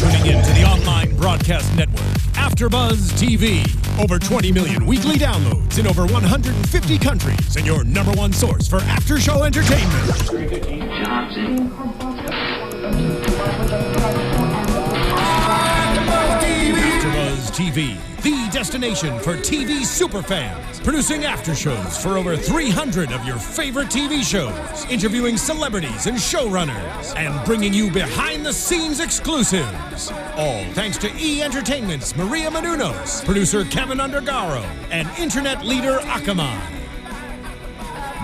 tuning in to the online broadcast network, AFTERBUZZ TV. Over 20 million weekly downloads in over 150 countries, and your number one source for after-show entertainment. AFTERBUZZ TV, the destination for TV superfans, producing after-shows for over 300 of your favorite TV shows, interviewing celebrities and showrunners, and bringing you behind-the-scenes exclusives. All thanks to E! Entertainment's Maria Menounos, producer Kevin Undergaro, and internet leader Akamai.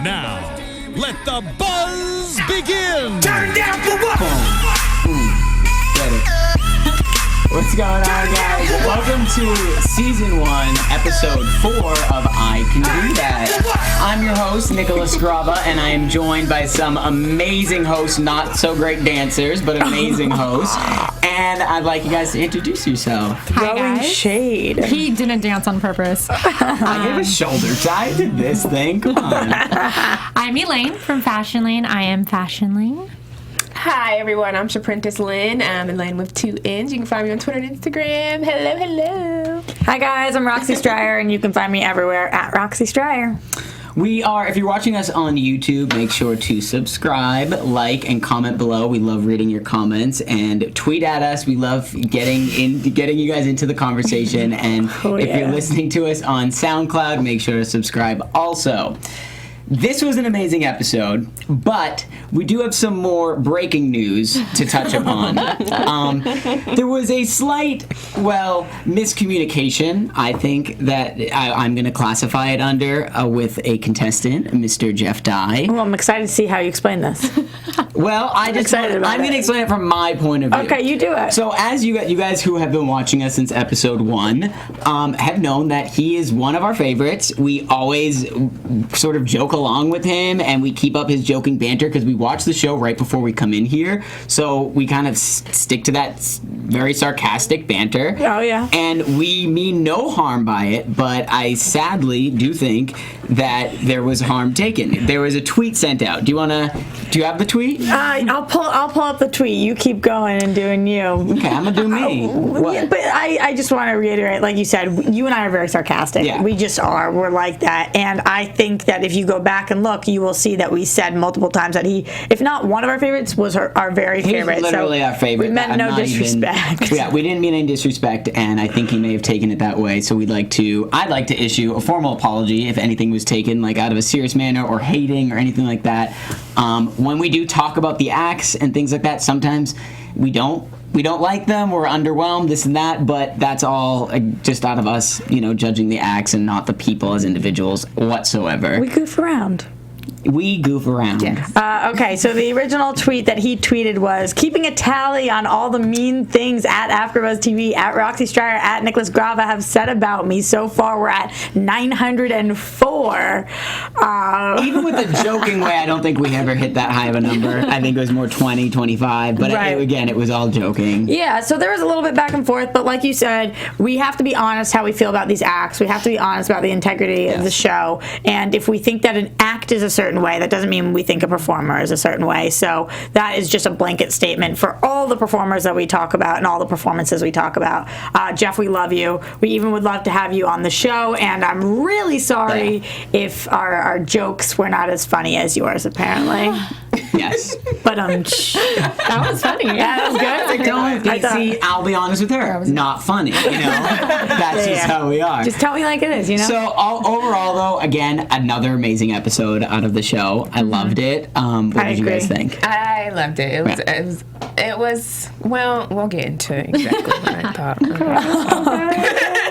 Now, let the buzz begin! Turn down for what? What's going on, guys? Welcome to Season 1, Episode 4 of I Can Do That. I'm your host, Nicholas Grava, and I am joined by some amazing hosts, not so great dancers, but amazing hosts. And I'd like you guys to introduce yourself. Hi, guys. Shade. He didn't dance on purpose. I gave a shoulder tie to this thing. Come on. I'm Elaine from Fashion Lane. I am Fashion Lane. Hi, everyone. I'm Shaprintace Lynn. I'm Elaine with 2 N's. You can find me on Twitter and Instagram. Hello, hello. Hi, guys. I'm Roxy Striar, and you can find me everywhere at Roxy Striar. We are, if you're watching us on YouTube, make sure to subscribe, like, and comment below. We love reading your comments, and tweet at us. We love getting you guys into the conversation. And if you're listening to us on SoundCloud, make sure to subscribe also. This was an amazing episode, but we do have some more breaking news to touch upon. There was a slight, miscommunication, I think, that I'm going to classify it under with a contestant, Mr. Jeff Dye. Well, I'm excited to see how you explain this. Well, I'm going to explain it from my point of view. Okay, you do it. So, as you guys who have been watching us since episode 1 have known that he is one of our favorites. We always sort of joke along with him, and we keep up his joking banter because we watch the show right before we come in here. So we kind of stick to that very sarcastic banter. Oh, yeah. And we mean no harm by it, but I sadly do think that there was harm taken. There was a tweet sent out. Do you have the tweet? I'll pull up the tweet. You keep going and doing you. Okay, I'm gonna do me. Yeah, but I just want to reiterate, like you said, you and I are very sarcastic. Yeah. We just are. We're like that. And I think that if you go back and look, you will see that we said multiple times that he, if not one of our favorites, was our very favorite. He was literally our favorite. We meant no disrespect. Yeah, we didn't mean any disrespect, and I think he may have taken it that way. So I'd like to issue a formal apology if anything was taken like out of a serious manner or hating or anything like that. When we do talk about the acts and things like that, sometimes we don't like them, we're underwhelmed, this and that, but that's all just out of us, judging the acts and not the people as individuals whatsoever. We goof around. We goof around. Yes. Okay, so the original tweet that he tweeted was, keeping a tally on all the mean things at AFTERBUZZ TV, at Roxy Striar, at Nicholas Grava have said about me. So far, we're at 904. Even with the joking way, I don't think we ever hit that high of a number. I think it was more 20, 25, but right. Again, it was all joking. Yeah, so there was a little bit back and forth, but like you said, we have to be honest how we feel about these acts. We have to be honest about the integrity of the show, and if we think that an act is a certain way, that doesn't mean we think a performer is a certain way. So that is just a blanket statement for all the performers that we talk about and all the performances we talk about. Jeff, we love you. We even would love to have you on the show, and I'm really sorry if our jokes were not as funny as yours, apparently. Yes. But that was funny. That was good. I'll be honest with her. Not funny. That's just how we are. Just tell me like it is. So overall, though, again, another amazing episode out of the show. I loved it. What did you guys think? I loved it. It was well, we'll get into exactly what I thought.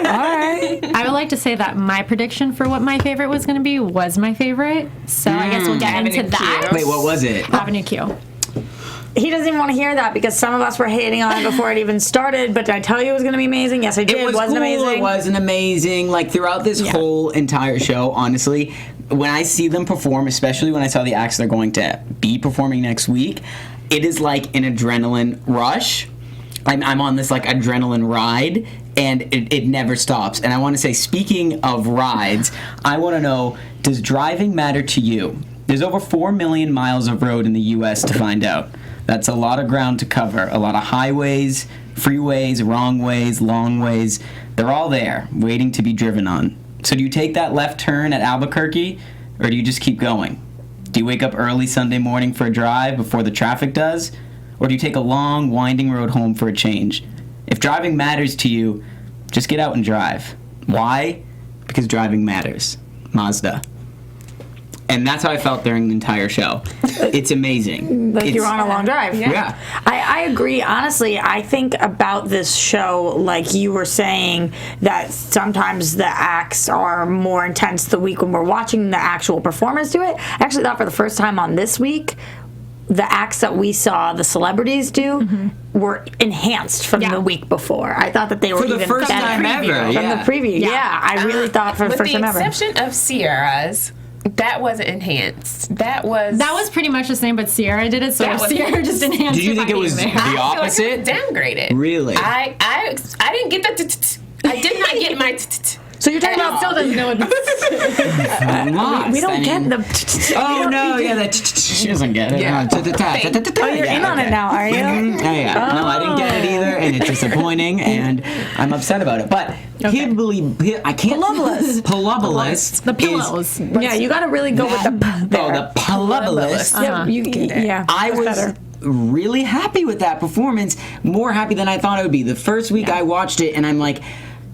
All right. I would like to say that my prediction for what my favorite was going to be was my favorite. So I guess we'll get into that. Wait, what was it? Avenue Q. He doesn't even want to hear that because some of us were hating on it before it even started. But did I tell you it was going to be amazing? Yes, I did. It was Wasn't cool. amazing? It wasn't amazing. Like throughout this whole entire show, honestly, when I see them perform, especially when I saw the acts they're going to be performing next week, it is like an adrenaline rush. I'm on this like adrenaline ride, and it never stops. And I want to say, speaking of rides, I want to know, does driving matter to you? There's over 4 million miles of road in the U.S. to find out. That's a lot of ground to cover, a lot of highways, freeways, wrong ways, long ways, they're all there, waiting to be driven on. So do you take that left turn at Albuquerque, or do you just keep going? Do you wake up early Sunday morning for a drive before the traffic does? Or do you take a long, winding road home for a change? If driving matters to you, just get out and drive. Why? Because driving matters. Mazda. And that's how I felt during the entire show. It's amazing. Like you're on a long drive. Yeah. I agree. Honestly, I think about this show like you were saying that sometimes the acts are more intense the week when we're watching the actual performers do it. I actually thought for the first time on this week, the acts that we saw the celebrities do were enhanced from the week before. I thought that they were For the even first better time ever. from the preview. Yeah, I really thought for the first time ever. With the exception of Sierra's, that wasn't enhanced. That was pretty much the same, but Sierra did it, so Sierra just enhanced. Did you think it was there. the I opposite? feel like it was downgraded. Really? I didn't get the. I did not get my. So you're talking about Still doesn't know what we don't get the. Oh no! Yeah, that she doesn't get it. Yeah. Oh, you're in on it now, are you? Yeah. No, I didn't get it either, and it's disappointing, and I'm upset about it. But I can't. Piolobolus. The pillows. Yeah, you got to really go with the p there. Oh, the Piolobolus. Yeah, I was better. really happy with that performance. More happy than I thought it would be. The first week I watched it, and I'm like,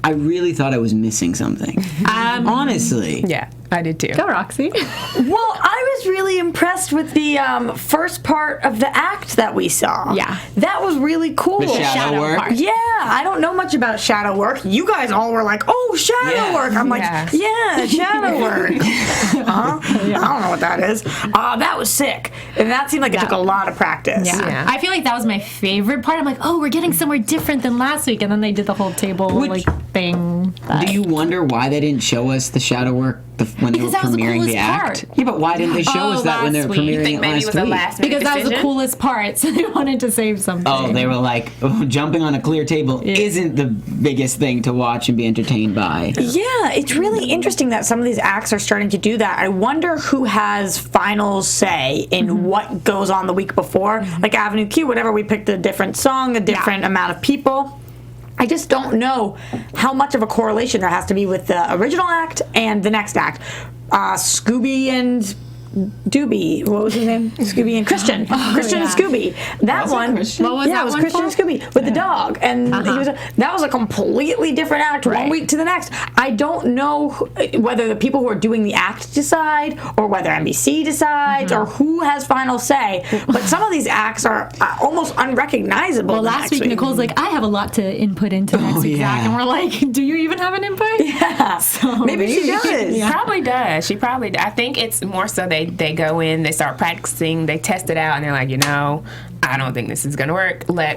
I really thought I was missing something. Honestly. Yeah, I did too. Go, Roxy. Well, I was really impressed with the first part of the act that we saw. Yeah. That was really cool. The shadow work. part. Yeah, I don't know much about shadow work. You guys all were like, oh, shadow Yeah. work. I'm like, yeah, shadow work. I don't know what that is. That was sick. And that seemed like it took a lot of practice. Yeah. I feel like that was my favorite part. I'm like, oh, we're getting somewhere different than last week, and then they did the whole table thing. Do you wonder why they didn't show us the shadow work when they were Because that was the premiering the coolest act? part. Yeah, but why didn't they show us that when they were last week. premiering You think it maybe last it was a week? last minute Because that was the decision? coolest part, so they wanted to save something. Oh, they were like, jumping on a clear table isn't the biggest thing to watch and be entertained by. Yeah, it's really interesting that some of these acts are starting to do that. I wonder who has final say in what goes on the week before. Like Avenue Q, whatever, we picked a different song, a different amount of people. I just don't know how much of a correlation there has to be with the original act and the next act. Scooby and Doobie, what was his name? Scooby and Christian. Christian and Scooby. That Was it one. Christian? What was yeah, that it was one Christian for? and Scooby with the dog, and he was that was a completely different act one week to the next. I don't know whether the people who are doing the act decide, or whether NBC decides, or who has final say. But some of these acts are almost unrecognizable. Well, last week Nicole's like, I have a lot to input into next week's act, and we're like, do you even have an input? Yeah, So maybe she does. She probably does. She probably does. I think it's more so they go in, they start practicing, they test it out, and they're like, I don't think this is going to work. What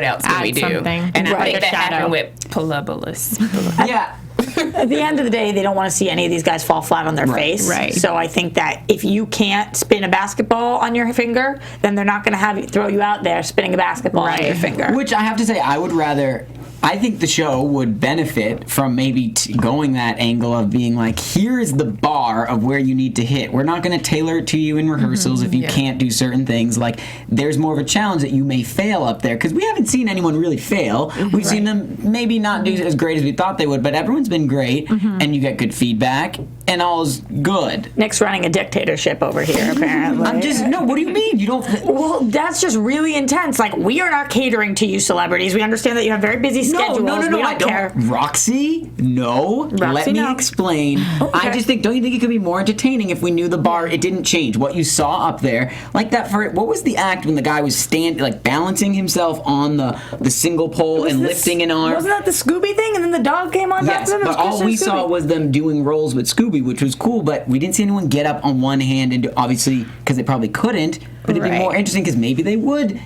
else can we do? something. And I Right. think that Shadow. happened with Piolobolus. Yeah. At the end of the day, they don't want to see any of these guys fall flat on their face. right. So I think that if you can't spin a basketball on your finger, then they're not going to have you throw you out there spinning a basketball on your finger. Which I have to say, I think the show would benefit from maybe going that angle of being like, here's the bar of where you need to hit. We're not going to tailor it to you in rehearsals if you can't do certain things. Like, there's more of a challenge that you may fail up there, because we haven't seen anyone really fail. We've seen them maybe not do as great as we thought they would, but everyone's been great, and you get good feedback, and all's good. Nick's running a dictatorship over here, apparently. What do you mean? You don't... Well, that's just really intense. Like, we are not catering to you celebrities. We understand that you have very busy schedules. No, we I don't care. don't. Roxy, no. Let me no. explain. I just think, don't you think it could be more entertaining if we knew the bar, it didn't change? What you saw up there, like that what was the act when the guy was balancing himself on the single pole and lifting an arm? Wasn't that the Scooby thing? And then the dog came on top Yes, of him? It was but all Christian we and saw Scooby. was them doing rolls with Scooby, which was cool, but we didn't see anyone get up on one hand and obviously, because they probably couldn't, but it'd be more interesting because maybe they would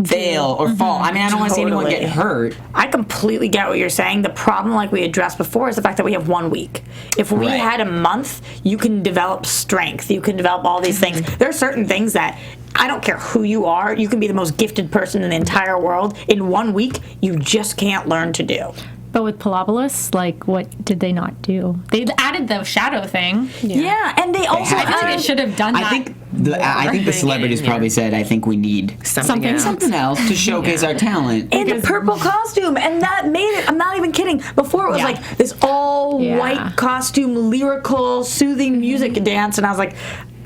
fail or fall. I mean, I don't want to see anyone get hurt. I completely get what you're saying. The problem, like we addressed before, is the fact that we have 1 week. If we had a month, you can develop strength. You can develop all these things. There are certain things that I don't care who you are. You can be the most gifted person in the entire world. In 1 week, you just can't learn to do. But with Piolobolus, like, what did they not do? They added the shadow thing. Yeah, and they also I feel like they should have done that. I think the celebrities probably said, I think we need Something else. something else to showcase our talent. and the purple costume, and that made it. I'm not even kidding. Before it was like this all white costume, lyrical, soothing music dance, and I was like,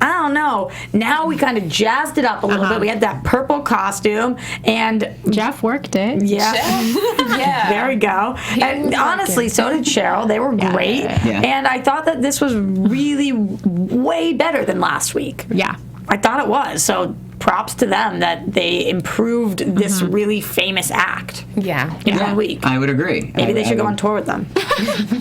I don't know. Now we kind of jazzed it up a little bit. We had that purple costume, and Jeff worked it. Yeah. there we go. And honestly, so did Cheryl. They were great. Yeah. And I thought that this was really way better than last week. Yeah. I thought it was. So props to them that they improved this really famous act Yeah. in 1 week. I would agree. Maybe they should go on tour with them.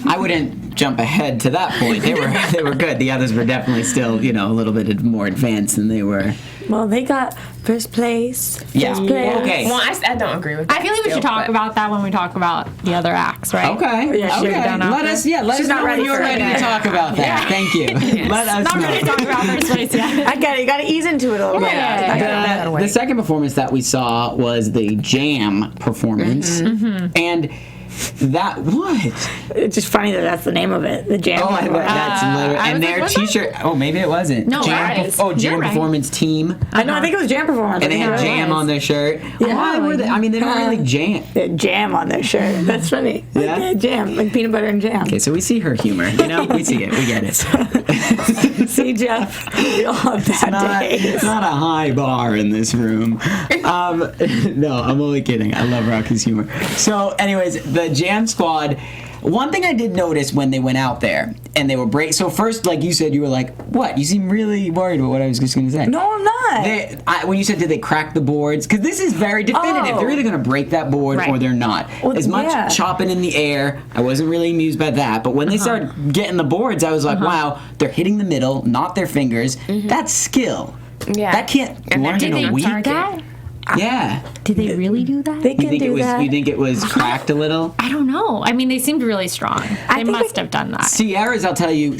I wouldn't jump ahead to that point. They were good. The others were definitely still, a little bit more advanced than they were. Well, they got first place. Yeah. First place. Okay. Well, I don't agree with that. I feel like we should talk about that when we talk about the other acts, right? Okay. Yeah, sure. Okay. Done Let us She's not know ready when you're for ready it. to talk about that. Thank you. Let us Not know. ready to talk about first place yet. I get it. You got to ease into it a little bit. The second performance that we saw was the Jam performance, and that what? It's just funny that that's the name of it. The Jam. Oh, that's literally, I and was their like, was T-shirt. Oh, maybe it wasn't. No, Jam. it is. Jam You're right. performance team, I know. I think it was Jam performance. and they had Jam on their shirt. Why were they? I mean, they don't really jam. They had Jam on their shirt. That's funny. Yeah? Like, yeah, Jam, like peanut butter and jam. Okay, so we see her humor. We see it. We get it. See, Jeff, we all have bad days. It's not a high bar in this room. No, I'm only kidding. I love Rocky's humor. So, anyways, the Jam Squad. One thing I did notice when they went out there and they were so first, like you said, you were like, "What? You seem really worried about what I was just going to say." No, I'm not. When you said, "Did they crack the boards?" Because this is very definitive. Oh. They're either going to break that board Right. or they're not. Well, as much yeah. chopping in the air, I wasn't really amused by that. But when they started getting the boards, I was like, "Wow, they're hitting the middle, not their fingers. That's skill. Yeah. That can't And learn they're in a hitting week." on target. Yeah. Did they really do that? They You can think do it was? that. You think it was cracked a little? I don't know. I mean, they seemed really strong. They think must they- have done that. Sierra's, I'll tell you,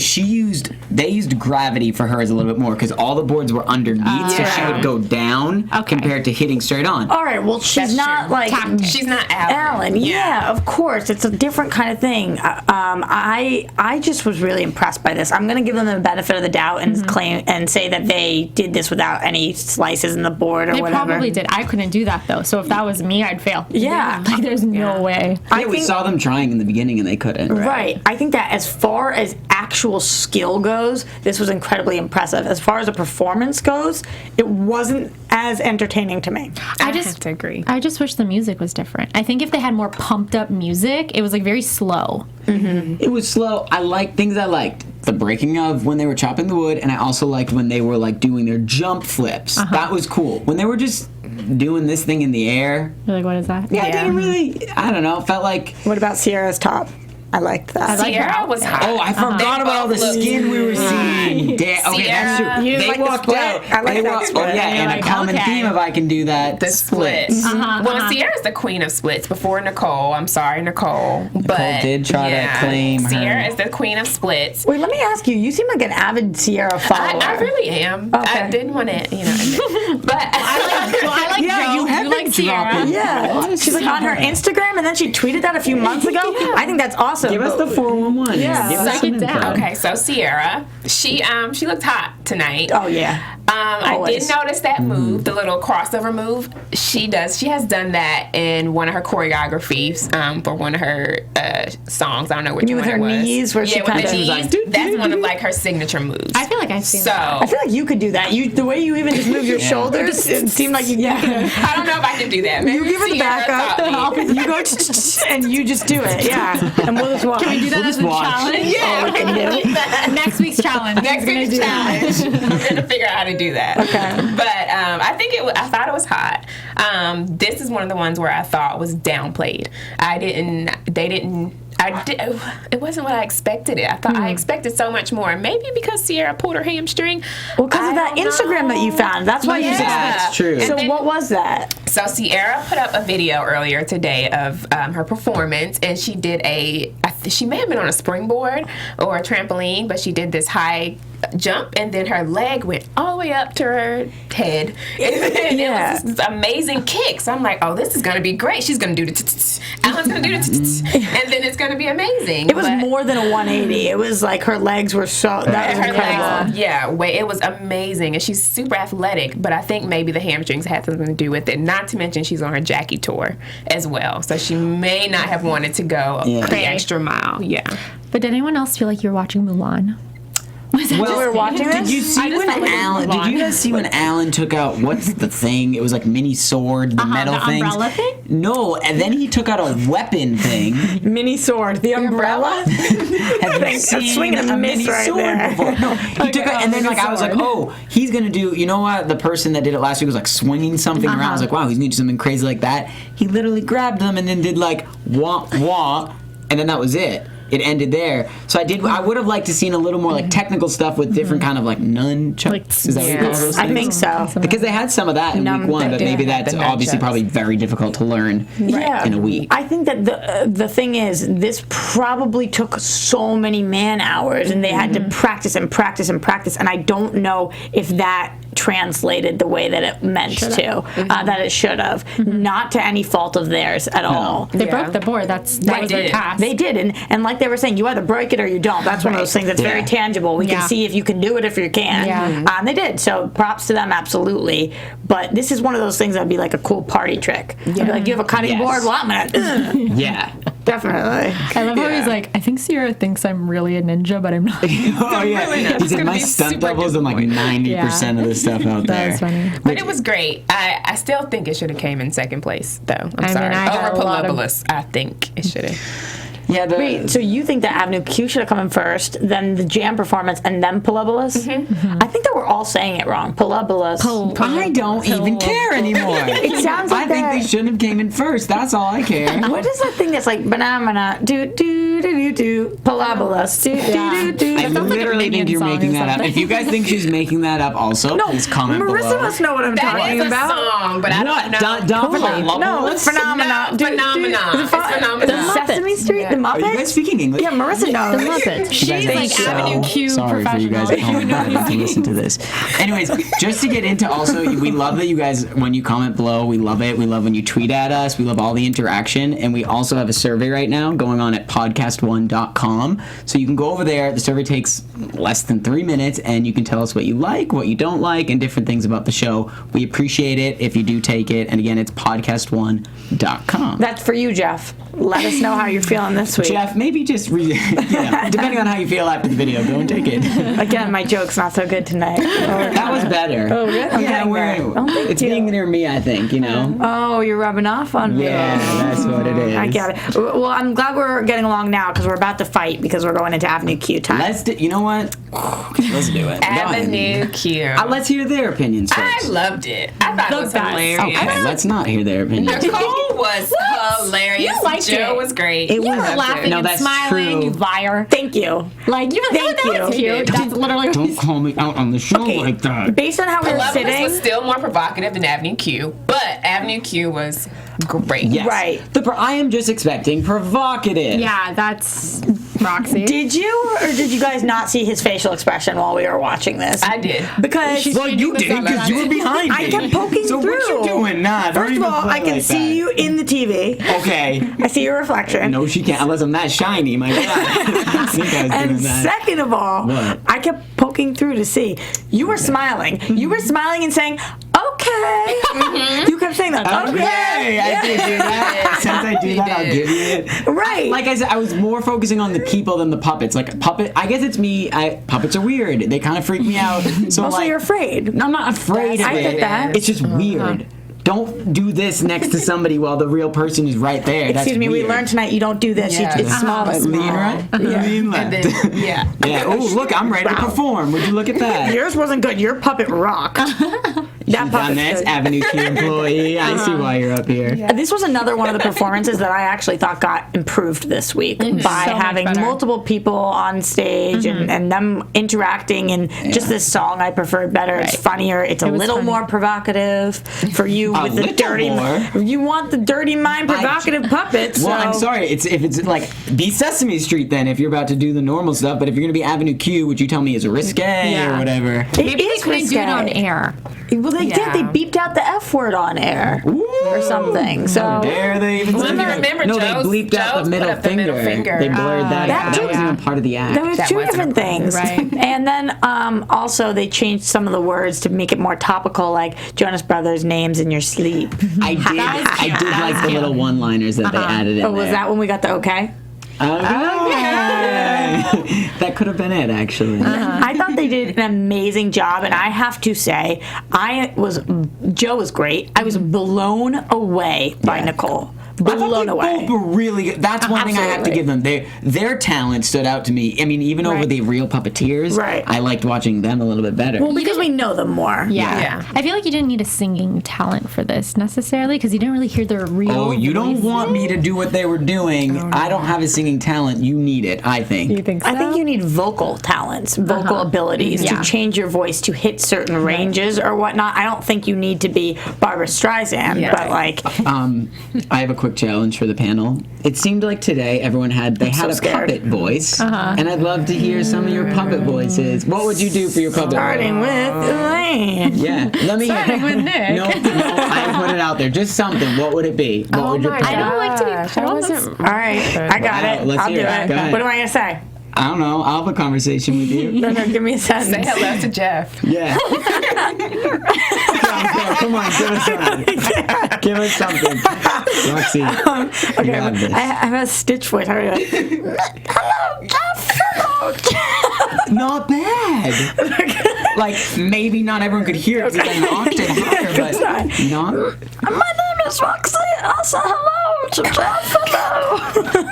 they used gravity for hers a little bit more because all the boards were underneath, so she would go down compared to hitting straight on. All right. Well, she's That's not true. like She's not Alan. Alan. Yeah, of course. It's a different kind of thing. I just was really impressed by this. I'm going to give them the benefit of the doubt and claim and say that they did this without any slices in the board or They whatever. probably did. I couldn't do that though. So if that was me, I'd fail. Yeah. Like there's no way. Yeah, we saw them trying in the beginning and they couldn't. Right. I think that as far as actual skill goes, this was incredibly impressive. As far as a performance goes, it wasn't as entertaining to me. I have to agree. I just wish the music was different. I think if they had more pumped up music, it was like very slow. It was slow. I liked things I liked. The breaking of when they were chopping the wood, and I also liked when they were like doing their jump flips. That was cool. When they were just doing this thing in the air, You're like, what is that? I didn't really, I don't know, felt like, What about Sierra's top? I liked that. Sierra was hot. oh, I forgot about all the both looked skin we were seeing. Okay, that's Sierra. true. You They like the walked split? out. I like they that walked, split. oh, yeah, And you're and a like, common okay. theme of I can do that. The splits. Uh-huh, Well, Sierra's the queen of splits before Nicole. I'm sorry, Nicole. But did try to claim her. Sierra is the queen of splits. Wait, let me ask you. You seem like an avid Sierra follower. I really am. Okay. I didn't want to, admit. But I like Yeah, Joe. you have been like Sierra. dropping. Yeah, she's like on her Instagram, and then she tweeted that a few months ago. I think that's awesome. Give us the 411. Yeah. Give us Suck some it down. info. okay, so Sierra, she looked hot tonight. Oh yeah. I Always. did notice that move, the little crossover move. She has done that in one of her choreographies for one of her songs. I don't know which You mean one with it her was. knees, where she with the kinda- knees. Like, doo, That's doo, one of doo. like her signature moves. I feel like I've seen So that. I feel like you could do that. The way you even just move your shoulders, it seemed like you. Yeah. I don't know if I can do that. Maybe You give her the Sierra back taught up. me. You go and you just do it. Yeah. And we'll just watch. Can we do that We'll as just a watch. challenge? Yeah, we can do that. Next week's challenge. Next Who's gonna week's do that? challenge. I'm gonna figure out how to do that. Okay. But I thought it was hot. This is one of the ones where I thought was downplayed. It wasn't what I expected it. I thought I expected so much more. Maybe because Sierra pulled her hamstring. Well, because of I that don't Instagram that you know. found. That's why you Yeah. said. That's true. So then- what was that? So Sierra put up a video earlier today of her performance, and she did she may have been on a springboard or a trampoline, but she did this high jump, and then her leg went all the way up to her head. And it was this amazing kick. So I'm like, oh, this is going to be great. She's going to do the Alan's going to do the and then it's going to be amazing. It was more than a 180. It was like her legs were so, that was incredible. It was amazing. And she's super athletic, but I think maybe the hamstrings had something to do with it. Not to mention she's on her Jackie tour as well. So she may not have wanted to go the extra mile. Yeah. But did anyone else feel like you were watching Mulan? Well, we were watching this. Did you see when Alan? Did you guys see when Alan took out what's the thing? It was like mini sword, the metal thing. The umbrella thing? No, and then he took out a weapon thing. Mini sword, the umbrella. Have you seen a mini sword before? No, he took out, and then like I was like, oh, he's gonna do. You know what? The person that did it last week was like swinging something around. I was like, wow, he's gonna do something crazy like that. He literally grabbed them and then did like wah wah, and then that was it. It ended there. So I would have liked to seen a little more like technical stuff with different kind of like nunchucks. Is that what you call those things? I think so. Because they had some of that in week one, but maybe that's obviously probably very difficult to learn in a week. I think that the thing is, this probably took so many man hours, and they had to practice and practice and practice, and I don't know if that translated the way that it meant that it should have. Not to any fault of theirs at all. They broke the board. That was their task. They did, and like they were saying, you either break it or you don't. That's one of those things that's very tangible. We can see if you can do it, if you can. And they did. So props to them, absolutely. But this is one of those things that'd be like a cool party trick. I'd be like, you have a cutting board? Well, I'm gonna. Definitely. I love how he's like, I think Sierra thinks I'm really a ninja, but I'm not. He said my stunt doubles and like 90% of the stuff out there. That's funny. But it was great. I still think it should have came in second place, though. I'm sorry. Over Piolobolus, I think it should have. Yeah. Wait, so you think that Avenue Q should have come in first, then the Jam performance, and then Piolobolus? I think that we're all saying it wrong. Piolobolus. I don't even care anymore. It sounds like I think they shouldn't have came in first. That's all I care. What is that thing that's like banana do do do do do Piolobolus do do do do? I literally think you're making that up. If you guys think she's making that up, also please comment below. Marissa must know what I'm talking about. Song, but I don't know. No, it's Phenomena. Phenomena. Sesame Street. The Muppets? Are you guys speaking English? Yeah, Marissa knows. The Muppets. She's like Avenue Q sorry professional. for you guys at home having to listen to this. Anyways, just to get into also, we love that you guys, when you comment below, we love it. We love when you tweet at us. We love all the interaction. And we also have a survey right now going on at podcast1.com. So you can go over there. The survey takes less than 3 minutes, and you can tell us what you like, what you don't like, and different things about the show. We appreciate it if you do take it. And again, it's podcast1.com. That's for you, Jeff. Let us know how you're feeling this week. Jeff, maybe just depending on how you feel after the video, go and take it. Again, my joke's not so good tonight. That was better. Oh, really? It's being near me, I think, you know. Oh, you're rubbing off on me. Yeah, that's what it is. I get it. Well, I'm glad we're getting along now because we're about to fight because we're going into Avenue Q time. You know what? Let's do it. Avenue Q. Let's hear their opinions first. I loved it. I thought it was hilarious. Okay, let's not hear their opinions. Nicole was hilarious. You liked Joe it. was great. You were laughing No, and that's smiling, true. you liar. Thank you. Like, you were like, that was cute. That's literally what Don't call me out on the show like that. Based on how we were Piolobolus sitting. was still more provocative than Avenue Q, but Avenue Q was great. Yes. Right. I am just expecting provocative. Yeah, that's Roxy. Did you or did you guys not see his facial expression while we were watching this? I did. Because Well, you did because you were behind me. I kept poking so through. So what you doing? Nah, don't First of even all, play I can like see that. you in the TV. Okay. I see your reflection. No, she can't unless I'm that shiny. My God. I think I was And doing that. second of all, What? I kept poking through to see. You were smiling. You were smiling and saying, okay. You kept saying that. Okay, I did do that. Since I do that, I'll give you it. Right. Like I said, I was more focusing on the people than the puppets. Like I guess it's me. Puppets are weird. They kind of freak me out. So also, you're afraid. No, I'm not afraid of I it. get that. It's just weird. Don't do this next to somebody while the real person is right there. Excuse me, we learned tonight you don't do this. Yeah. It's small. It's Lean small. right, lean left. And then, yeah. Yeah. Oh, look, I'm ready to perform. Would you look at that? Yours wasn't good. Your puppet rocked. That On puppet's this good. Avenue Q employee. I see why you're up here. This was another one of the performances that I actually thought got improved this week by so much having better. multiple people on stage and them interacting, and just this song I preferred better. It's funnier. It's a was little funny. more provocative for you with the little dirty. more? You want the dirty mind provocative puppets. Well, so. I'm sorry. If it's like be Sesame Street, then if you're about to do the normal stuff, but if you're going to be Avenue Q, which you tell me is risque or whatever. It Maybe they is couldn't do it on risque. air. Well, they did. They beeped out the F word on air or something. So Dare they even say that? remember No, Joe's- they bleeped out Joe's the middle put up the middle finger. finger. They blurred that out. That wasn't even part of the act. there was That two wasn't different things, right. and then also they changed some of the words to make it more topical, like Jonas Brothers names in your sleep. I did like the little one-liners that they added in Oh, was there. that when we got the okay? That could have been it, actually. I thought they did an amazing job, and I have to say, Joe was great. I was blown away by Nicole. I thought Blown they away. both were really good. That's one thing I have to Absolutely. give them. Their talent stood out to me. I mean, even over Right. the real puppeteers, Right. I liked watching them a little bit better. Well, because we know them more. Yeah. I feel like you didn't need a singing talent for this necessarily because you didn't really hear their real. Oh, you don't voices. want me to do what they were doing. I don't have a singing talent. You need it, I think. You think so? I think you need vocal talents, vocal abilities Yeah. to change your voice to hit certain ranges or whatnot. I don't think you need to be Barbara Streisand, but like, I have a quick challenge for the panel. It seemed like today everyone had a scared. puppet voice, and I'd love to hear some of your puppet voices. What would you do for your puppet starting voice? with Elaine. Yeah, let me Starting hear. with Nick. No, I put it out there. Just something. What would it be? What would your my puppet? I don't like to be gosh, put I on wasn't- All right, I got Wow, it. let's I'll do hear it. it. Go ahead. What am I gonna say? I don't know. I'll have a conversation with you. No, give me a sentence. Say hello to Jeff. Yeah. Come on, give us something. Give us something. Roxy, Okay, you have this. I have a Stitch voice. How do I do it? Hello, Jeff. Hello, Jeff. Not bad. Like, maybe not everyone could hear it because it's an octave higher, but Sorry. not. My name is Roxy. Also, hello to Jeff. Hello.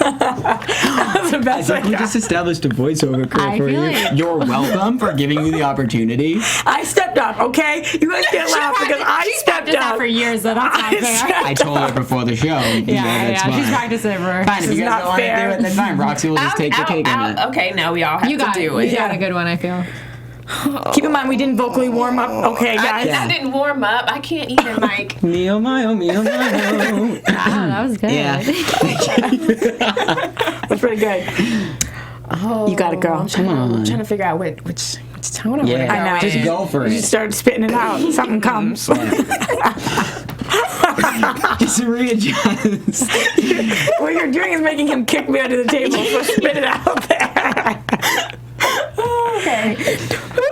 That's the I best I think we got. just established a voiceover career I for feel you. like- You're welcome for giving you the opportunity. I stepped up, okay? You guys can't laugh because I stepped Did that up. for years, so that's not fair. I told her before the show. Yeah, that's she's fine. practicing for. Fine, if is you guys not don't want to fair. do it, then fine. Roxy will just take the cake on that. Okay, now we all have You got to do it. it. You got a good one, I feel. Keep in mind, we didn't vocally warm up. Okay, guys. Yeah. I didn't warm up. I can't even like. Mio mio, mio mio. Wow, that was good. Yeah. That's pretty good. Oh, You got it, girl. I'm trying, Come on. I'm trying to figure out which tone I want to go Yeah, know. in. just go for You it. start spitting it out. Something comes. Just readjust. What you're doing is making him kick me under the table, so spit it out there. Okay.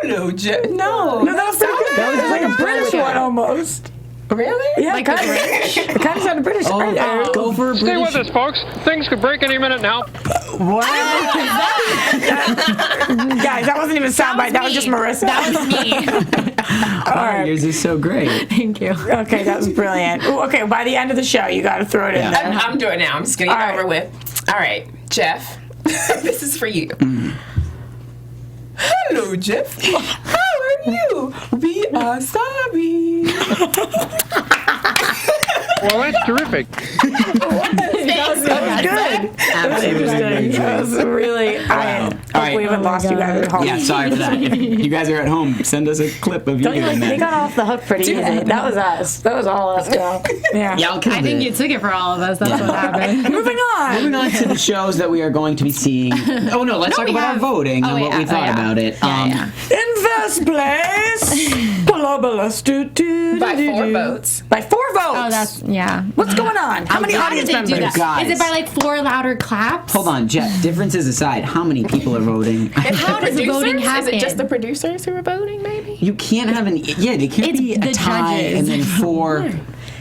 Hello, Jeff. No, No, that was pretty good. That was like a British one almost. really? Yeah, Like kind a of. British? It kind of sounded British. Oh, go for a Stay with British. us, folks. Things could break any minute now. What? Guys, that wasn't even soundbite. That was just Marissa. That was me. Oh, yours is so great. Thank you. Okay, that was brilliant. Ooh, okay, by the end of the show, you got to throw it in Yeah. there. I'm doing it now. I'm just gonna get All right. over with. All right, Jeff. This is for you. Hello, Jeff. How are you? We are sorry. Well, that's terrific. That was good. Absolutely. That was really. I All hope right. we haven't lost you guys at home. Yeah, sorry for that. If you guys are at home, send us a clip of you Don't you doing like, they got that. off the hook pretty easy. That was us. That was all us, girl. Yeah. Y'all killed I think it. you took it for all of us. That's what happened. Moving on. Moving on to the shows that we are going to be seeing. Oh no, let's talk we about our have- voting and what we thought about it. In first place, Piolobolus. By 4 votes. By 4 votes. Oh, that's yeah. What's going on? How many How audience did they do members? that? Guys. Is it by like 4 louder claps? Hold on, Jeff. Differences aside, how many people are voting? How does the voting Is happen? it just the producers who are voting, maybe? You can't have an. Yeah, they can't It's be a the tie judges. and then 4.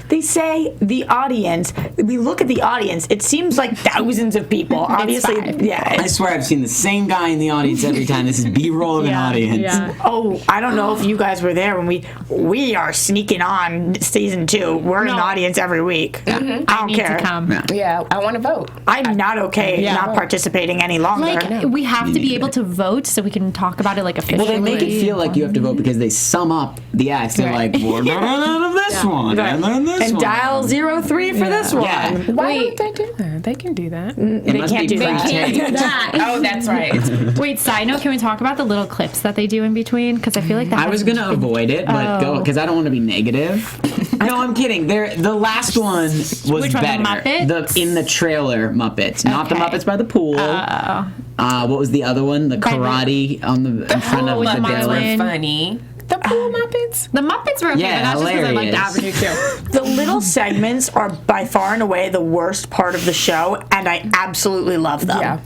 They say the audience. We look at the audience. It seems like thousands of people. Obviously, I swear I've seen the same guy in the audience every time. This is B-roll of an audience. Yeah. Oh, I don't know if you guys were there when we are sneaking on season 2. We're in the audience every week. I don't Need care. to come. Yeah, I want to vote. I'm not okay not participating any longer. Like, we have to be able to vote so we can talk about it like officially. Well, they make it feel like you have to vote because they sum up the acts. They're like, we're out of this one, and then this and one. dial 03 for this one. Yeah. Why don't they do that? They can do that. They must can't be do that. Can't do that. Oh, that's right. Wait, side note, can we talk about the little clips that they do in between? Because I feel like that I was gonna avoid it, but go because I don't want to be negative. No, I'm kidding. The last one was Which one, the better. Muppets? In the trailer Muppets, not the Okay. Muppets by the pool. What was the other one? The karate on the in front of with the the deli. Marlon. Funny. The pool Muppets. The Muppets were okay, Yeah, but that's just because I like the hilarious. Avenue too. The little segments are by far and away the worst part of the show, and I absolutely love them. Yeah.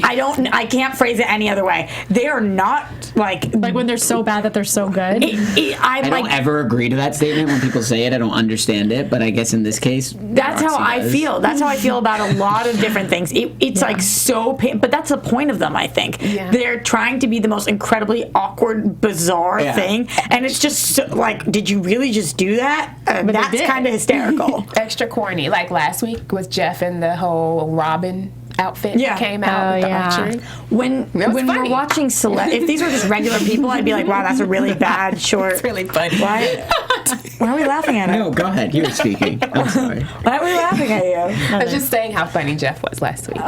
I can't phrase it any other way. They are not like Like when they're so bad that they're so good. I don't ever agree to that statement when people say it. I don't understand it, but I guess in this case, that's how Roxy I does. feel. That's how I feel about a lot of different things. It's like so but that's the point of them, I think. Yeah. They're trying to be the most incredibly awkward, bizarre Yeah. thing, and it's just so, like, did you really just do that? That's did. kind of hysterical. Extra corny. Like last week with Jeff and the whole Robin outfit Yeah. that came out with the archery. When was we're funny. watching if these were just regular people, I'd be like, wow, that's a really bad short. It's really funny. Why are we laughing at it? No, go ahead. You were speaking. I'm sorry. Why are we laughing at you? I was just saying how funny Jeff was last week.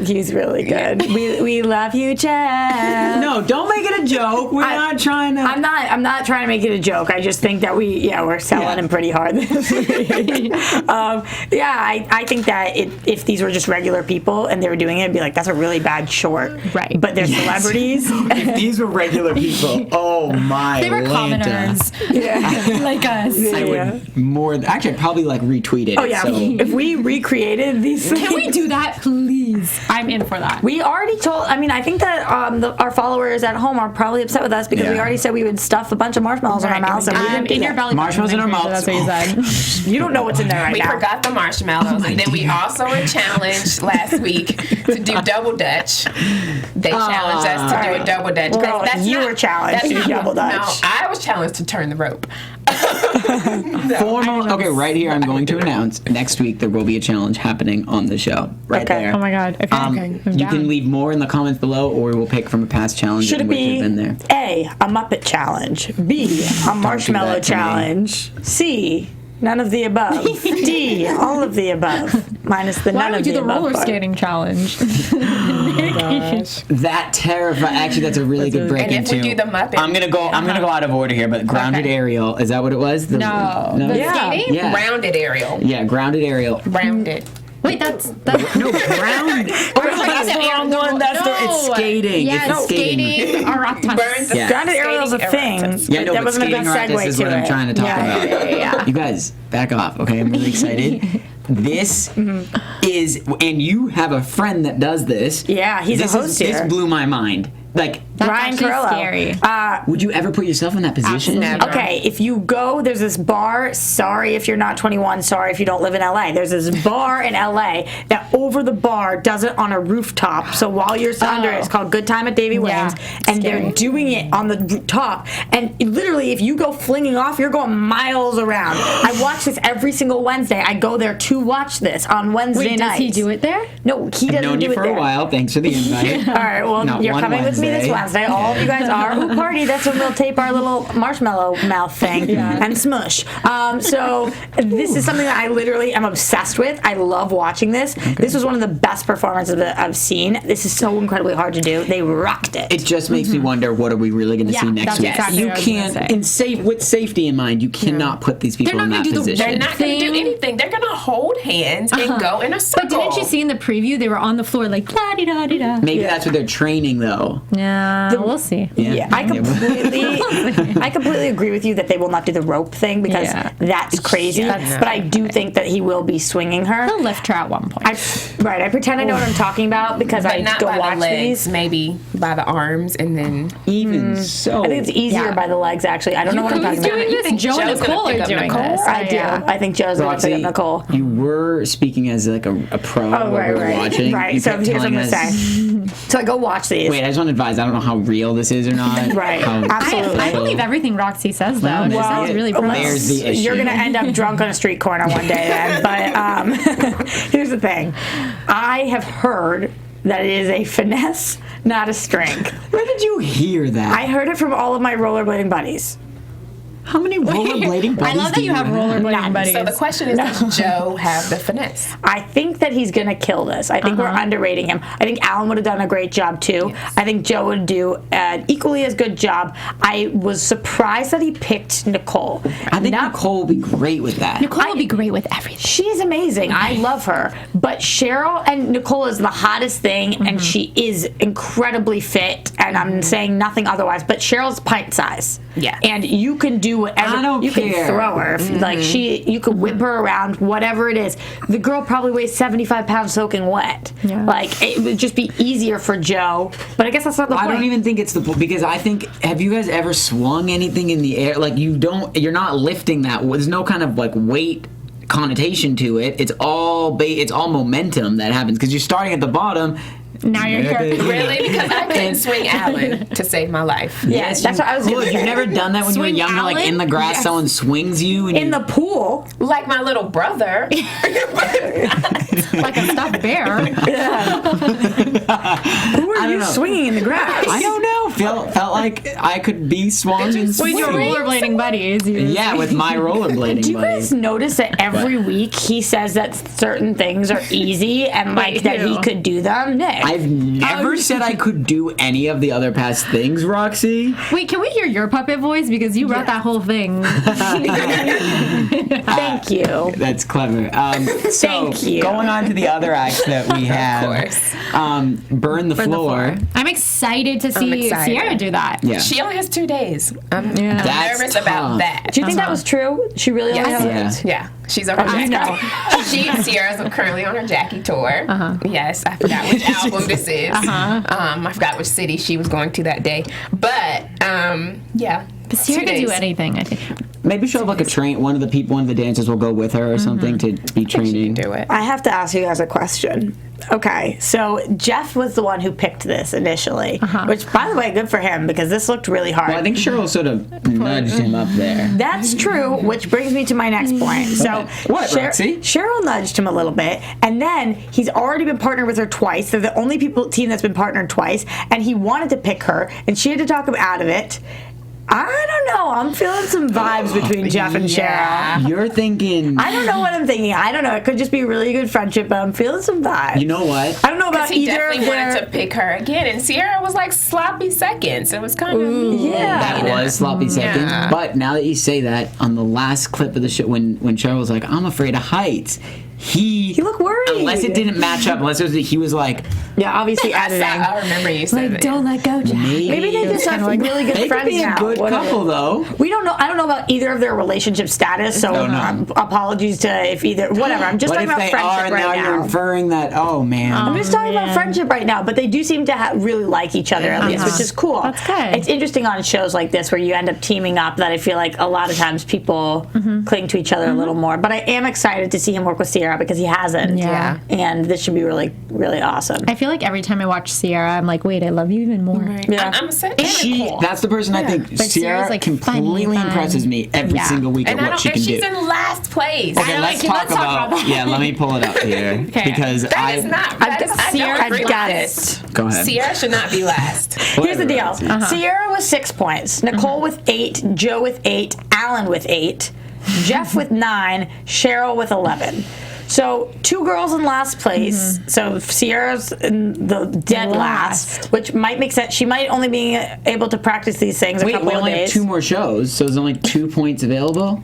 He's really good. We love you, Jeff. No, don't make it a joke. We're not trying to. I'm not trying to make it a joke. I just think that we're selling him pretty hard this week. I think that if these were just regular people and they were doing it, it'd be like, that's a really bad short. Right. But they're celebrities. If these were regular people, oh my. They were Lanta. commoners. Like us. I would actually I'd probably like retweet it. Oh yeah. So. If we recreated these things, Can we do that, please? I'm in for that. we already told. I mean, I think that our followers at home are probably upset with us because we Yeah. already said we would stuff a bunch of marshmallows in our mouths, and we didn't do in your that. belly. Marshmallows in our button, mouths. That's what you said. You don't know what's in there right We now. forgot the marshmallows, and then we also were challenged last week to do double dutch. They challenged us to do a double dutch. 'cause Well, you were challenged to do double dutch. No, I was challenged to turn the rope. Formal. Okay, right here, I'm going to announce next week there will be a challenge happening on the show. Right Okay. there. Oh my god. Okay. I'm You down. can leave more in the comments below, or we'll pick from a past challenge Should in it which be you've been there. A Muppet challenge, B a marshmallow that to me. challenge, C none of the above, D all of the above, minus the Why none don't we of do the the above roller part. skating challenge? That terrifying. Actually, that's a really good break And if into. we do the Muppet, I'm gonna go out of order here, but grounded Okay. aerial. Is that what it was? No. No. The Yeah. skating? Yeah. rounded aerial, Yeah, grounded aerial. rounded. Wait, that's No, ground. That's the wrong one. That's the. It's skating. Yeah, It's skating. or rock Burn the Yeah. Grounded aerial is a skating thing. apparatus. Yeah, no, that but wasn't a good skating segue artist is to what I'm it. trying to talk Yeah, about. yeah. You guys, back off, okay? I'm really excited. This is, and you have a friend that does this. Yeah, he's a host This here. blew my mind. Like, That's Ryan actually Carollo. scary. would you ever put yourself in that position? Never. Okay, if you go, there's this bar. Sorry if you're not 21. Sorry if you don't live in LA. There's this bar in LA that over the bar does it on a rooftop. So while you're under it, it's called Good Time at Davy Yeah, Wayne's, and scary. they're doing it on the top. And literally, if you go flinging off, you're going miles around. I watch this every single Wednesday. I go there to watch this on Wednesday Wait, nights. does he do it there? No, he doesn't Known do you it for there. a while. Thanks for the invite. All right, well, Not you're one coming with me this Wednesday. Wednesday. All of you guys are. Ooh, party. That's when we'll tape our little marshmallow mouth thing and smush. So this is something that I literally am obsessed with. I love watching this. This was one of the best performances that I've seen. This is so incredibly hard to do. They rocked it. It just makes me wonder, what are we really going to Yeah, see next that's week? exactly You what I was gonna can't, say. with safety in mind, you cannot put these people They're in not that gonna do the position. They're not going to do anything. They're going to hold hands and go in a circle. But didn't you see in the preview they were on the floor like la di da di da? Maybe that's what they're training, though. Yeah, we'll see. Yeah, I completely agree with you that they will not do the rope thing because Yeah. that's crazy. That's but I do think that he will be swinging her. He'll lift her at one point. I pretend I know what I'm talking about because But I not go by watch the legs, these. maybe by the arms and then. Even so. I think it's easier by the legs, actually. I don't know what I'm talking Who's about. doing You this? think Joe and Joe's gonna Nicole pick are up doing Nicole? this. I do. Yeah. I think Joe's going to pick up Nicole. You were speaking as like a pro Oh, while we were watching. Right. You So kept here's what I'm telling going to us- say. So I go watch these. Wait, I just want to advise. I don't know how real this is or not. Right. How Absolutely. I believe everything Roxy says, though. She Well, sounds really there's pro. the issue. You're going to end up drunk on a street corner one day then. But here's the thing. I have heard that it is a finesse, not a strength. Where did you hear that? I heard it from all of my rollerblading buddies. How many rollerblading buddies I love that you have rollerblading buddies. So the question is, does Joe have the finesse? I think that he's going to kill this. I think we're underrating him. I think Alan would have done a great job too. Yes. I think Joe would do an equally as good job. I was surprised that he picked Nicole. I think Nicole will be great with that. Nicole will be great with everything. She's amazing. I love her. But Cheryl and Nicole is the hottest thing, and she is incredibly fit, and I'm saying nothing otherwise. But Cheryl's pint size. Yeah. And you can do whatever. I don't you care. can throw her. If, like, you could whip her around, whatever it is. The girl probably weighs 75 pounds soaking wet. Yeah. Like, it would just be easier for Joe. But I guess that's not the point. I don't even think it's the because I think have you guys ever swung anything in the air? Like you're not lifting that. There's no kind of like weight connotation to it. It's all momentum that happens because you're starting at the bottom. Now you're here. Really? Because I couldn't swing Alan to save my life. Yes, that's what I was Cool. going to You've say. never done that when you were Swing younger, like in the Alan? grass, Yes. someone swings you and In you, the pool. Like my little brother. Like a stuffed bear. Who are you know. swinging in the grass? I don't know. Felt like I could be swung and With your swing. rollerblading buddies. Yeah, with my rollerblading Do you guys buddy. notice that every week he says that certain things are easy and like Wait, that he who? could do them? Nick. I've never said I could do any of the other past things, Roxy. Wait, can we hear your puppet voice? Because you wrote that whole thing. Thank you. That's clever. So Thank you. going on to the other acts that we have. course. Burn the floor. I'm excited to see excited. Sierra do that. Yeah. She only has 2 days. I'm That's nervous tough. about that. Do you think that was true? She really only Yes. has Yeah. Yeah, she's on her you Jackie. Sierra's currently on her Jackie tour. Yes, I forgot which album this is. I forgot which city she was going to that day. But yeah, But Sierra 2 can do days. anything, I think. Maybe she'll have like a train. One of the dancers will go with her or something to be training. Do it. I have to ask you guys a question. Okay, so Jeff was the one who picked this initially, which, by the way, good for him because this looked really hard. Well, I think Cheryl sort of nudged him up there. That's true, which brings me to my next point. So, What, Roxy? Cheryl nudged him a little bit, and then he's already been partnered with her twice. They're the only team that's been partnered twice, and he wanted to pick her, and she had to talk him out of it. I don't know. I'm feeling some vibes between Jeff and Cheryl. You're thinking. I don't know what I'm thinking. I don't know. It could just be a really good friendship, but I'm feeling some vibes. You know what? I don't know about He either of definitely wanted their. to pick her again, and Sierra was like sloppy seconds. It was kind of Yeah. That was sloppy seconds. Yeah. But now that you say that, on the last clip of the show, when Cheryl was like, "I'm afraid of heights," he looked worried. Unless it didn't match up. Unless it was, he was like, Yeah, obviously editing. I remember you said that. Don't let go, Jeff. Maybe they just have really good they could friends be a now. good Whatever. couple though. We don't know. I don't know about either of their relationship status, so Oh, no. apologies to if either. Whatever. I'm just What talking if about they friendship are and right now you're now. inferring that? Oh man. I'm just talking about friendship right now, but they do seem to really like each other at least, which is cool. That's good. It's interesting on shows like this where you end up teaming up. That I feel like a lot of times people cling to each other a little more. But I am excited to see him work with Sierra because he hasn't. Yeah. And this should be really, really awesome. I feel like every time I watch Sierra, I'm like, wait, I love you even more. Yeah. I'm saying Nicole. That's the person I think But Sierra's, Sierra like, completely funny, fun. impresses me every Yeah. single week And at I what don't. she And can she's do. in last place. Okay, let's talk about that. Yeah, let me pull it up here because That is not. That is, I Sierra- don't agree I've with got this. it. Go ahead. Sierra should not be last. Here's the deal. Whatever. Sierra with 6 points, Nicole with 8, Joe with 8, Alan with 8, Jeff with 9, Cheryl with 11. So 2 girls in last place. So Sierra's in the dead last, which might make sense. She might only be able to practice these things a Wait, couple we of only have days. 2 more shows, so there's only 2 points available.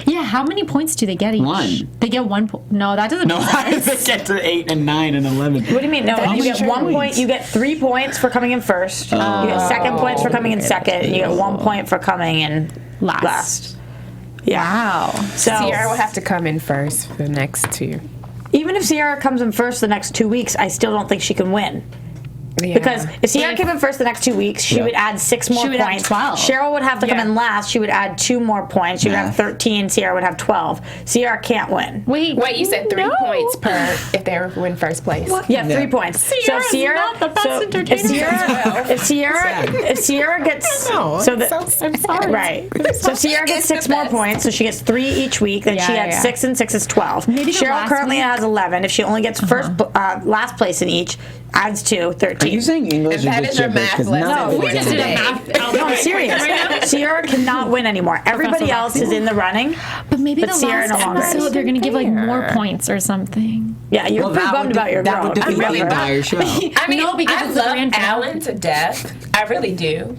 Yeah, how many points do they get each? 1. They get 1 point. No, that doesn't No, make how did sense. they get to 8 and 9 and 11? What do you mean? No, you get 1 point. You get 3 points for coming in first. You get second points for coming in second. And you get 1 point for coming in last. Yeah. Wow. So Sierra will have to come in first for the next 2. even if Sierra comes in first the next 2 weeks, I still don't think she can win. Yeah. Because if Sierra came in first the next 2 weeks, she would add 6 more She would have points. 12. Cheryl would have to come Yeah. in last. She would add 2 more points. She would have 13. Sierra would have 12. Sierra can't win. Wait, Wait, you said 3 no. points per if they win first place. Yeah, 3 points. Sierra's not the best entertainer. If Sierra gets No, so it that sounds- I'm sorry. right. So Sierra gets It's 6 the more best. points, so she gets 3 each week. Then she Yeah, adds yeah. 6 and 6 is 12. Maybe the Cheryl last currently week- has 11. If she only gets last place in each, adds 2, 13. Are you saying English That or just is your gibberish? math 'Cause lesson. none of No, it we is just did a English. math. No, I'm serious. Sierra cannot win anymore. Everybody else is in the running. But maybe But the Sierra last no longer is. episode they're gonna give like more Fair. points or something. Yeah, you're Well, pretty that bummed would about your that girl. would defeat love the her. entire show. I mean, No, because I it's the love grand finale. Alan to death. I really do.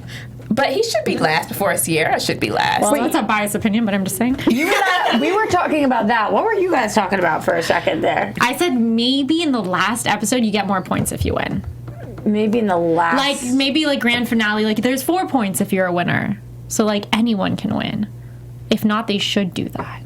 But he should be last before Sierra should be last. Well, that's a biased opinion, but I'm just saying. We were talking about that. What were you guys talking about for a second there? I said maybe in the last episode you get more points if you win. Maybe in the last. Like maybe like grand finale, like there's 4 points if you're a winner. So like anyone can win. If not, they should do that.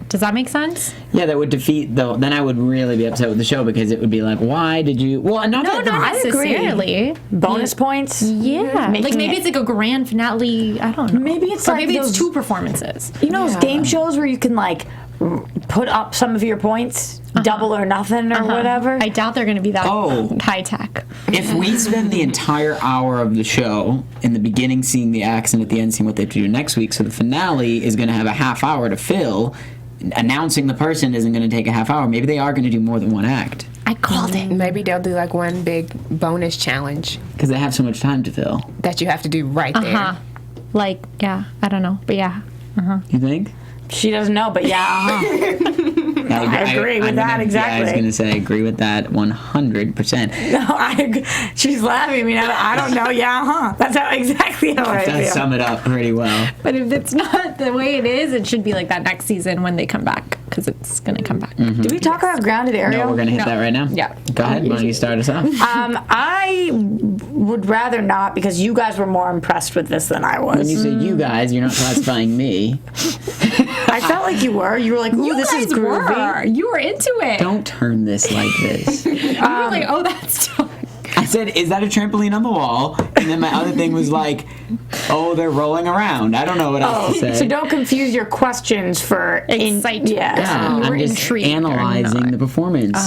Does that make sense? Yeah, that would defeat though. Then I would really be upset with the show because it would be like, why did you? Well, not No, that not I agree. necessarily. bonus points. Yeah, Making like maybe it- it's like a grand finale. I don't know. Maybe it's or like maybe it's those- 2 performances. You know those game shows where you can like put up some of your points, double or nothing or whatever. I doubt they're going to be that Oh. high tech. If we spend the entire hour of the show in the beginning seeing the acts and at the end seeing what they have to do next week, so the finale is going to have a half hour to fill. Announcing the person isn't going to take a half hour. Maybe they are going to do more than one act I called it. Maybe they'll do like one big bonus challenge because they have so much time to fill. that you have to do right there. Like, yeah, I don't know, but yeah. You think? She doesn't know, but yeah, I agree with that I was exactly. going to say I agree with that 100%. No, she's laughing. I mean, I don't know. Yeah, That's exactly how I Does feel. sum it up pretty well. But if it's not the way it is, it should be like that next season when they come back, because it's going to come back. Did we talk about grounded Ariel? No, we're going to hit that right now. Yeah. Go ahead. Why don't you start us off? I would rather not because you guys were more impressed with this than I When was. you say you guys, you're not classifying me. I felt like you were. You were like, "Ooh, this is groovy." You were into it. Don't turn this like this. You were like, oh, that's dope. I said, is that a trampoline on the wall? And then my other thing was like, oh, they're rolling around. I don't know what else to say. So don't confuse your questions for Excitement. Yeah, You were I'm just intrigued or analyzing not. the performance.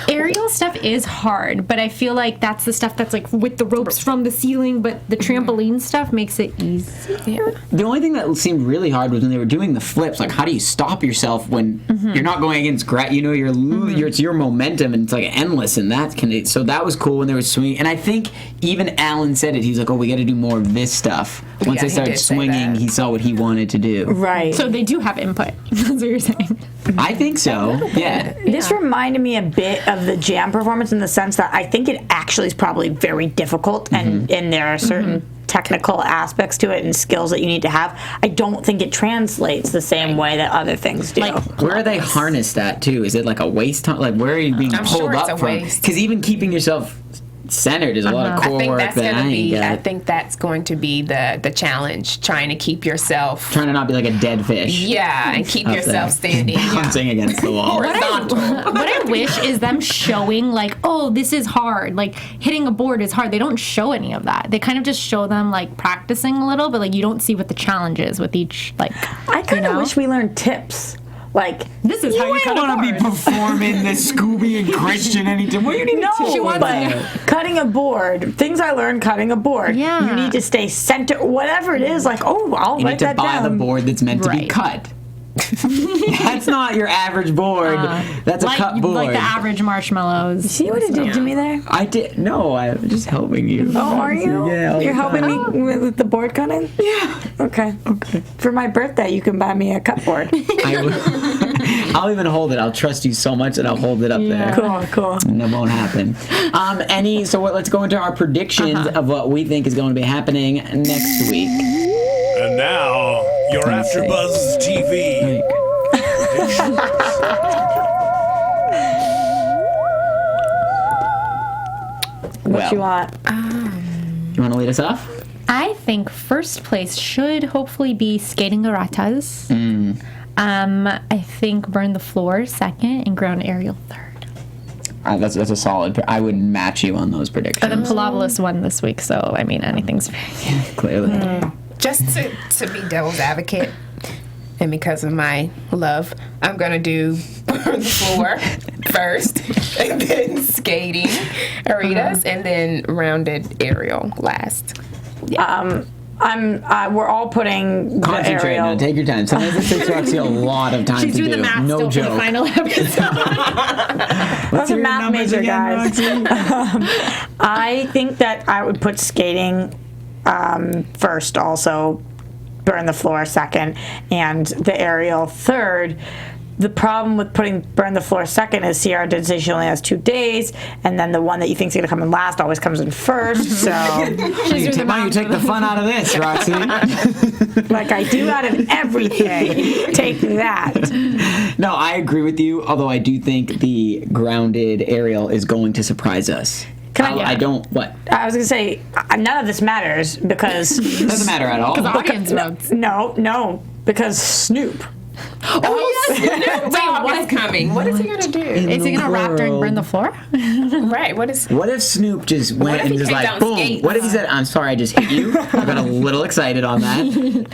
Aerial stuff is hard, but I feel like that's the stuff that's like with the ropes from the ceiling, but the trampoline stuff makes it easier. The only thing that seemed really hard was when they were doing the flips. Like, how do you stop yourself when you're not going against it's your momentum and it's like endless, and so that was cool when they were swinging. And I think even Alan said it. He's like, oh, we got to do more of this stuff. Once Yeah, they he started did say swinging, that. he saw what he wanted to do. Right. So they do have input. That's what you're saying. I think so. Yeah. This reminded me a bit of the jam performance in the sense that I think it actually is probably very difficult and there are certain technical aspects to it and skills that you need to have. I don't think it translates the same way that other things do. Like, Where are they harnessed at too? Is it like a waist? Like where are you being I'm pulled sure it's up a from? waist. Because even keeping yourself centered is a lot of I core think work that's that I gonna ain't be. I got. think that's going to be the challenge, trying to keep yourself. Trying to not be like a dead fish. Yeah, and keep up yourself there, standing. bouncing against the wall. Horizontal. what I wish is them showing like, oh, this is hard. Like hitting a board is hard. They don't show any of that. They kind of just show them like practicing a little, but like you don't see what the challenge is with each like. I kind of know? wish we learned tips. Like, This is how you You cut a want to be board. performing the Scooby and Christian anytime. What do you need no, to but cutting a board, things I learned cutting a board. Yeah. You need to stay centered, whatever it is, like, oh, I'll You write need to that buy down. the board that's meant to be Right. cut. That's not your average board. That's a like, cut board. like the average marshmallows. See what it did to me there? I did. No, I'm just helping you. Oh, are you? Yeah. all You're the helping time. me with the board cutting? Yeah. Okay. For my birthday, you can buy me a cut board. I'll even hold it. I'll trust you so much that I'll hold it up there. Cool. And that won't happen. Let's go into our predictions of what we think is going to be happening next week. And now, your Let's see. AFTERBUZZ TV. What you want? You want to lead us off? I think first place should hopefully be skating garatas. I think burn the floor second and ground aerial third. That's a solid. I would match you on those predictions. And then Piolobolus won this week, so I mean anything's Clearly. Just to be devil's advocate, and because of my love, I'm gonna do the floor first, and then skating, arenas, and then rounded aerial last. We're all putting the Concentrate aerial. now. Take your time. Sometimes it takes Roxy a lot of time She's to doing do. the math No still for the joke. final episode. That's a math major, guys. I think that I would put skating first, also burn the floor second, and the aerial third. The problem with putting burn the floor second is Sierra did say she only has 2 days, and then the one that you think's gonna come in last always comes in first. So Why don't you take the fun out of this, Roxy? like I do out of everything. Take that. No, I agree with you, although I do think the grounded aerial is going to surprise us. I don't, what? I was gonna say none of this matters because Doesn't matter at all. The audience votes. no, because Snoop. Wait, what's coming? What is he gonna do? Is he gonna rap during burn the floor? Right. What is? What if Snoop just went if and he just came like, down boom? skates? What if he said, I'm sorry, I just hit you? I got a little excited on that.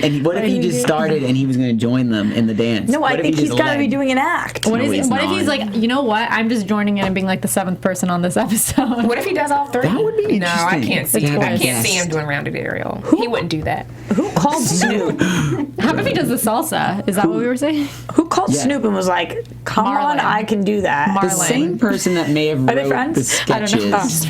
And what if he just started and he was going to join them in the dance? No, What I if think he he's just got to led? be doing an act. What No, if he's he's not. like, you know what? I'm just joining in and being like the 7th person on this episode. What if he does all three? That would be No, I interesting. can't see. It's I cool. can't see him doing rounded aerial. He wouldn't do that. Who called Snoop? How about if he does the salsa? Is that what we were saying? Who called Yeah. Snoop and was like, "Come on, Marlon. I can do that." The Marlon. same person that may have Are they wrote friends? the I don't know. sketches.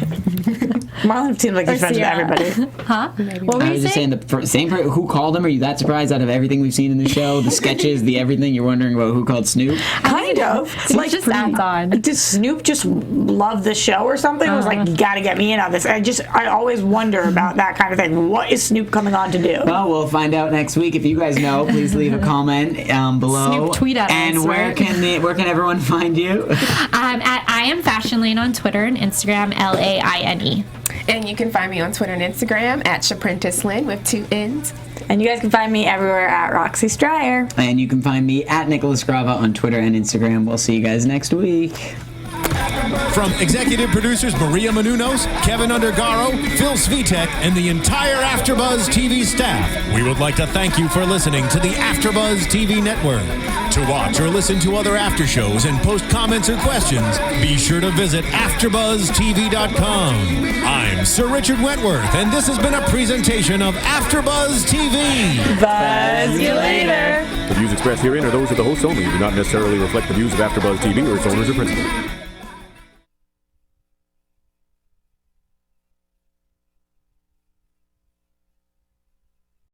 Marlon seems like he's friends with Sierra. everybody. Huh? What were I you was just saying saying? the same person who called him. Are you that surprised out of everything we've seen in the show, the sketches, the everything? You're wondering about who called Snoop? Kind of. It's just adds on. Did Snoop just love the show or something? It was like, you got to get me in on this. I always wonder about that kind of thing. What is Snoop coming on to do? Well, we'll find out next week. If you guys know, please leave a comment below. Snoop, tweet at and us, where right? can everyone find you? At I am Fashion Lane on Twitter and Instagram, LAINE. And you can find me on Twitter and Instagram at Shaprintace Lynn with 2 N's. And you guys can find me everywhere at Roxy Striar. And you can find me at Nicholas Grava on Twitter and Instagram. We'll see you guys next week. From executive producers Maria Menounos, Kevin Undergaro, Phil Svitek, and the entire AfterBuzz TV staff, we would like to thank you for listening to the AfterBuzz TV network. To watch or listen to other after shows and post comments or questions, be sure to visit AfterBuzzTV.com. I'm Sir Richard Wentworth, and this has been a presentation of AfterBuzz TV. Buzz you later. The views expressed herein are those of the hosts only and do not necessarily reflect the views of AfterBuzz TV or its owners or principals.